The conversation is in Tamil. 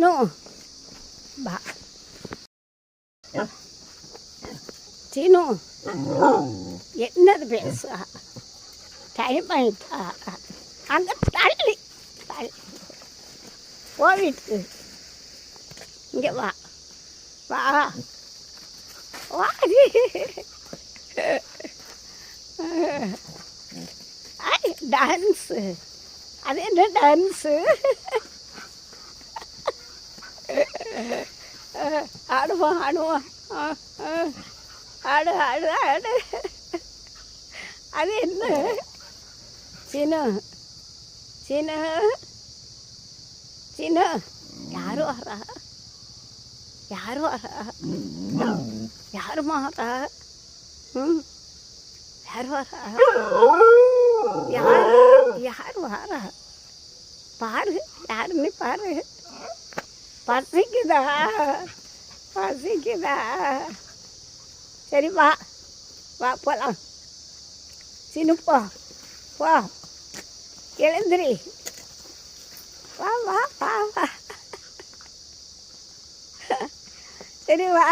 நோ வா சீனு என்னது பேச டைம் ஆயிட்டா அங்கே தள்ளி தள்ளி போ வீட்டுக்கு இங்கே வா வா வாடி டான்ஸு அது என்ன டான்ஸு ஆடுவோம் ஆடுவோம் ஆடு ஆடு ஆடு அது என்ன சீனு சீனு சீனு யாரும் வரா யாரும் வரா யாருமா வரா ம் யார் வரா யார் வரா பாரு யாருன்னு பாரு பசிக்குதா பசிக்குதா சரி வா வா போகலாம் சின்ன போ வா எழுந்திரி வா வா வா வா சரி வா